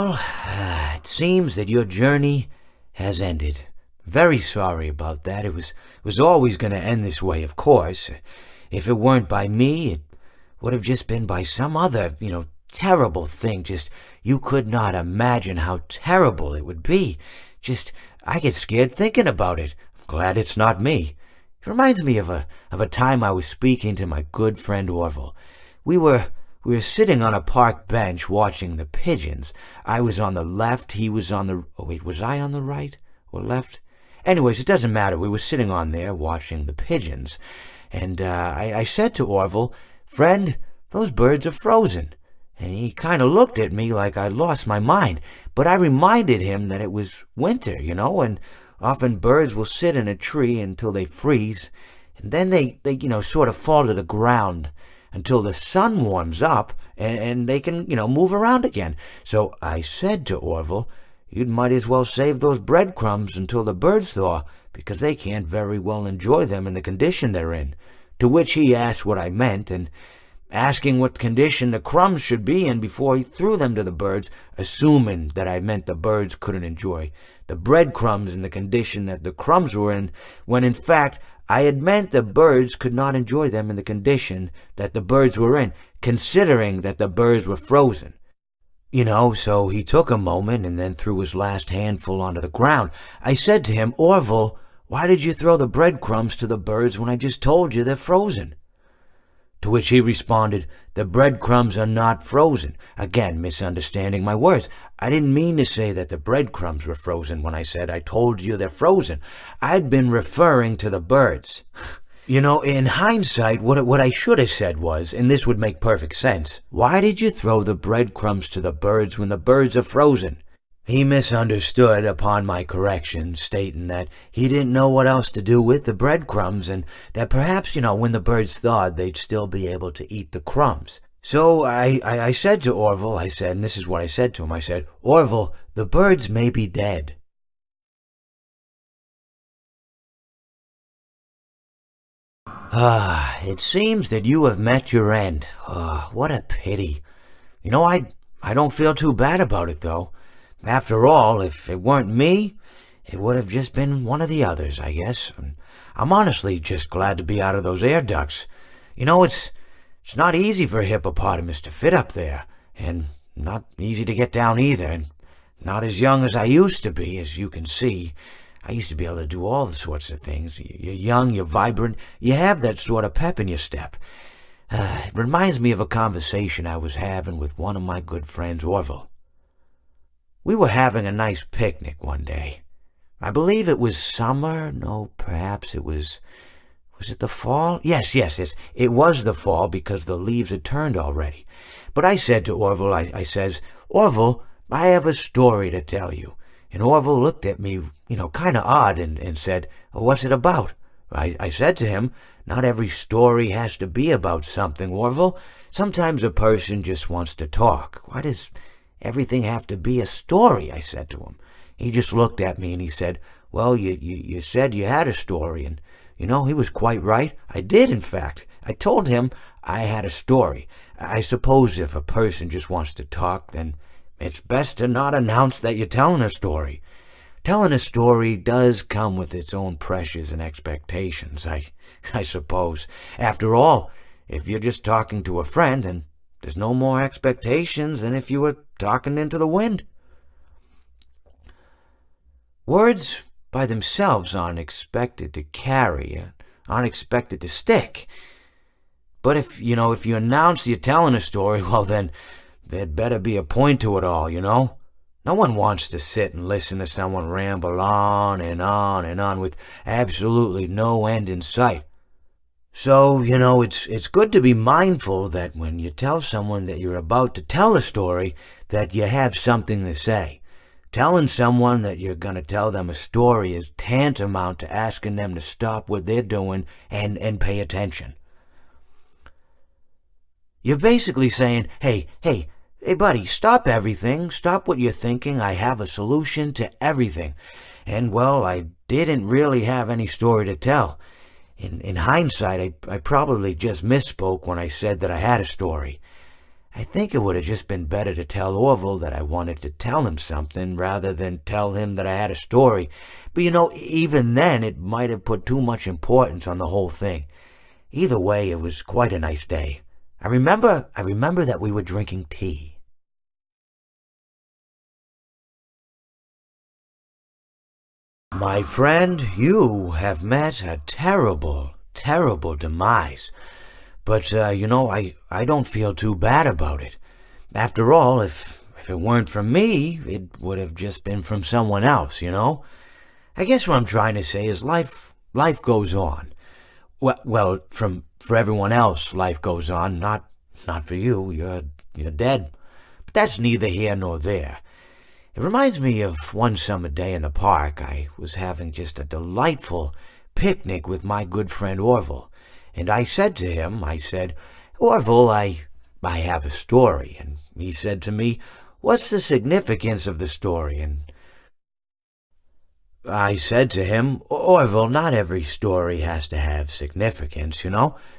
Well, it seems that your journey has ended. Very sorry about that. It was always going to end this way, of course. If it weren't by me, it would have just been by some other, terrible thing. Just, you could not imagine how terrible it would be. Just, I get scared thinking about it. I'm glad it's not me. It reminds me of a time I was speaking to my good friend Orville. We were sitting on a park bench watching the pigeons. I was on the left, he was on the... Oh, wait, was I on the right or left? Anyways, it doesn't matter. We were sitting on there watching the pigeons. And I said to Orville, "Friend, those birds are frozen." And he kind of looked at me like I'd lost my mind. But I reminded him that it was winter, and often birds will sit in a tree until they freeze. And then they sort of fall to the ground until the sun warms up and they can, move around again. So I said to Orville, "You might as well save those breadcrumbs until the birds thaw, because they can't very well enjoy them in the condition they're in." To which he asked what I meant, and asking what condition the crumbs should be in before he threw them to the birds, assuming that I meant the birds couldn't enjoy the breadcrumbs in the condition that the crumbs were in, when in fact I had meant the birds could not enjoy them in the condition that the birds were in, considering that the birds were frozen. So he took a moment and then threw his last handful onto the ground. I said to him, "Orville, why did you throw the breadcrumbs to the birds when I just told you they're frozen?" To which he responded, "The breadcrumbs are not frozen." Again, misunderstanding my words. I didn't mean to say that the breadcrumbs were frozen when I said I told you they're frozen. I'd been referring to the birds. In hindsight, what I should have said was, and this would make perfect sense, "Why did you throw the breadcrumbs to the birds when the birds are frozen?" He misunderstood upon my correction, stating that he didn't know what else to do with the breadcrumbs, and that perhaps, when the birds thawed, they'd still be able to eat the crumbs. So I said to Orville, and this is what I said to him, I said, "Orville, the birds may be dead." It seems that you have met your end. What a pity. I don't feel too bad about it, though. After all, if it weren't me, it would have just been one of the others, I guess. I'm honestly just glad to be out of those air ducts. It's not easy for a hippopotamus to fit up there, and not easy to get down either, and not as young as I used to be, as you can see. I used to be able to do all sorts of things. You're young, you're vibrant, you have that sort of pep in your step. It reminds me of a conversation I was having with one of my good friends, Orville. We were having a nice picnic one day. I believe it was summer. No, perhaps it was it the fall? Yes, it was the fall, because the leaves had turned already. But I said to Orville, I says, "Orville, I have a story to tell you." And Orville looked at me, kind of odd, and said, "What's it about?" I said to him, "Not every story has to be about something, Orville. Sometimes a person just wants to talk. Why does everything have to be a story?" I said to him. He just looked at me and he said, "Well, you said you had a story." And, he was quite right. I did, in fact. I told him I had a story. I suppose if a person just wants to talk, then it's best to not announce that you're telling a story. Telling a story does come with its own pressures and expectations, I suppose. After all, if you're just talking to a friend, and there's no more expectations than if you were talking into the wind. Words by themselves aren't expected to carry, aren't expected to stick. But if you announce you're telling a story, well then, there'd better be a point to it all, No one wants to sit and listen to someone ramble on and on and on with absolutely no end in sight. So, it's good to be mindful that when you tell someone that you're about to tell a story, that you have something to say. Telling someone that you're going to tell them a story is tantamount to asking them to stop what they're doing and pay attention. You're basically saying, hey, buddy, stop everything. Stop what you're thinking. I have a solution to everything. And, well, I didn't really have any story to tell. In hindsight, I probably just misspoke when I said that I had a story. I think it would have just been better to tell Orville that I wanted to tell him something rather than tell him that I had a story. But even then, it might have put too much importance on the whole thing. Either way, it was quite a nice day. I remember that we were drinking tea. My friend, you have met a terrible, terrible demise. But, I don't feel too bad about it. After all, if it weren't from me, it would have just been from someone else, I guess what I'm trying to say is life goes on. Well, for everyone else, life goes on, not for you. You're dead. But that's neither here nor there. It reminds me of one summer day in the park. I was having just a delightful picnic with my good friend Orville. And I said to him, Orville, I have a story. And he said to me, what's the significance of the story? And I said to him, Orville, not every story has to have significance,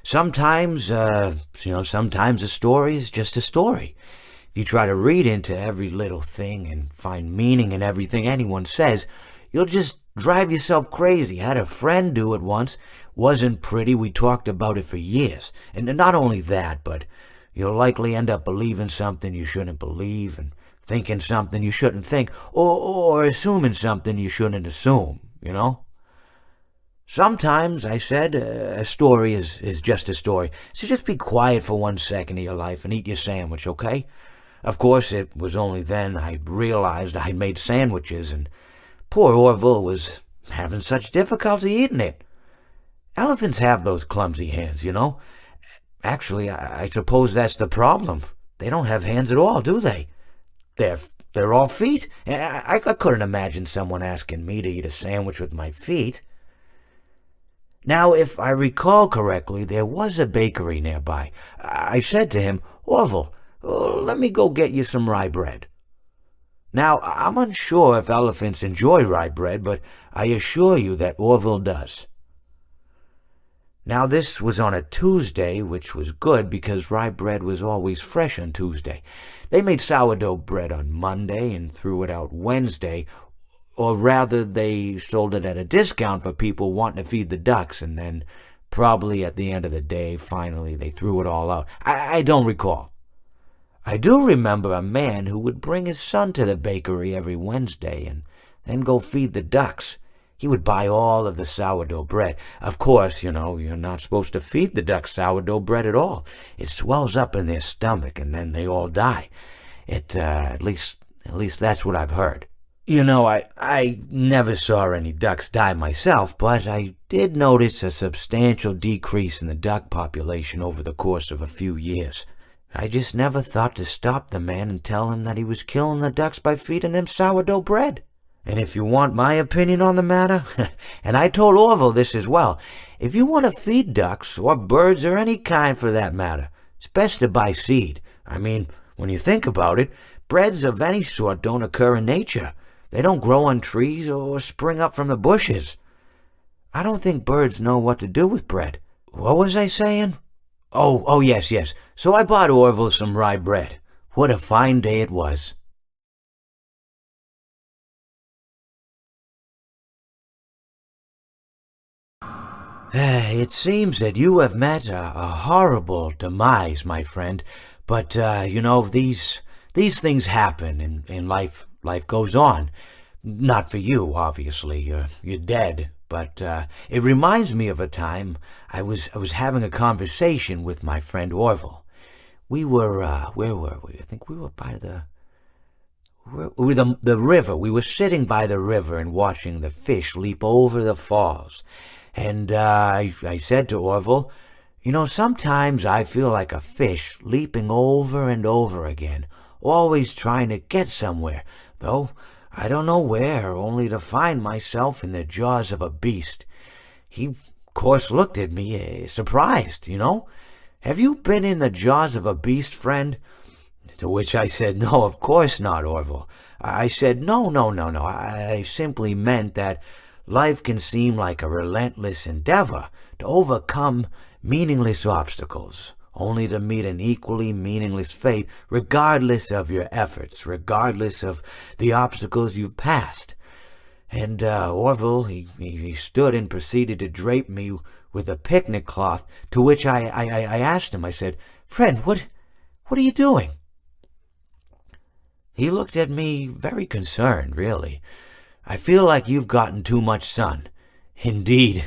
Sometimes, sometimes a story is just a story. If you try to read into every little thing and find meaning in everything anyone says, you'll just drive yourself crazy. I had a friend do it once. Wasn't pretty. We talked about it for years. And not only that, but you'll likely end up believing something you shouldn't believe and thinking something you shouldn't think or assuming something you shouldn't assume, Sometimes, I said, a story is just a story. So just be quiet for 1 second of your life and eat your sandwich, okay? Of course, it was only then I realized I made sandwiches, and poor Orville was having such difficulty eating it. Elephants have those clumsy hands, Actually, I suppose that's the problem. They don't have hands at all, do they? They're all feet. I couldn't imagine someone asking me to eat a sandwich with my feet. Now, if I recall correctly, there was a bakery nearby. I said to him, Orville, let me go get you some rye bread. Now, I'm unsure if elephants enjoy rye bread, but I assure you that Orville does. Now, this was on a Tuesday, which was good because rye bread was always fresh on Tuesday. They made sourdough bread on Monday and threw it out Wednesday, or rather, they sold it at a discount for people wanting to feed the ducks, and then probably at the end of the day, finally, they threw it all out. I don't recall. I do remember a man who would bring his son to the bakery every Wednesday and then go feed the ducks. He would buy all of the sourdough bread. Of course, you're not supposed to feed the ducks sourdough bread at all. It swells up in their stomach and then they all die. At least that's what I've heard. I never saw any ducks die myself, but I did notice a substantial decrease in the duck population over the course of a few years. I just never thought to stop the man and tell him that he was killing the ducks by feeding them sourdough bread. And if you want my opinion on the matter, and I told Orville this as well, if you want to feed ducks, or birds, or any kind for that matter, it's best to buy seed. I mean, when you think about it, breads of any sort don't occur in nature. They don't grow on trees or spring up from the bushes. I don't think birds know what to do with bread. What was I saying? Oh, yes. So I bought Orville some rye bread. What a fine day it was. It seems that you have met a horrible demise, my friend. But, these things happen in life. Life goes on. Not for you, obviously. You're dead. But it reminds me of a time I was having a conversation with my friend Orville. We were, where were we? I think we were by the river. We were sitting by the river and watching the fish leap over the falls. And I said to Orville, sometimes I feel like a fish leaping over and over again, always trying to get somewhere, though I don't know where, only to find myself in the jaws of a beast. He, of course, looked at me, surprised, Have you been in the jaws of a beast, friend? To which I said, no, of course not, Orville. I said, no. I simply meant that life can seem like a relentless endeavor to overcome meaningless obstacles, only to meet an equally meaningless fate, regardless of your efforts, regardless of the obstacles you've passed. And Orville, he stood and proceeded to drape me with a picnic cloth, to which I asked him, I said, "Friend, what are you doing?" He looked at me very concerned, really. "I feel like you've gotten too much sun." Indeed,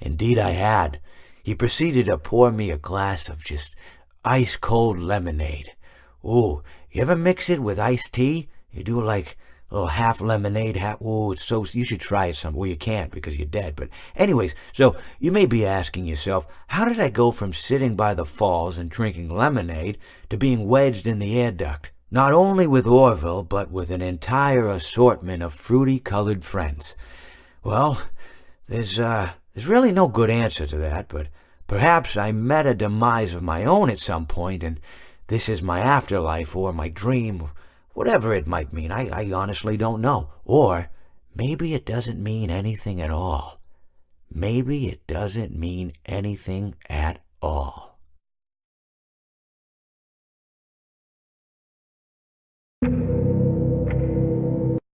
indeed I had. He proceeded to pour me a glass of just ice-cold lemonade. Ooh, you ever mix it with iced tea? You do like a little half lemonade, half... Ooh, it's so... You should try it some... Well, you can't because you're dead. But anyways, so you may be asking yourself, how did I go from sitting by the falls and drinking lemonade to being wedged in the air duct? Not only with Orville, but with an entire assortment of fruity-colored friends. Well, there's really no good answer to that, but perhaps I met a demise of my own at some point, and this is my afterlife or my dream, whatever it might mean. I honestly don't know. Or maybe it doesn't mean anything at all. Maybe it doesn't mean anything at all.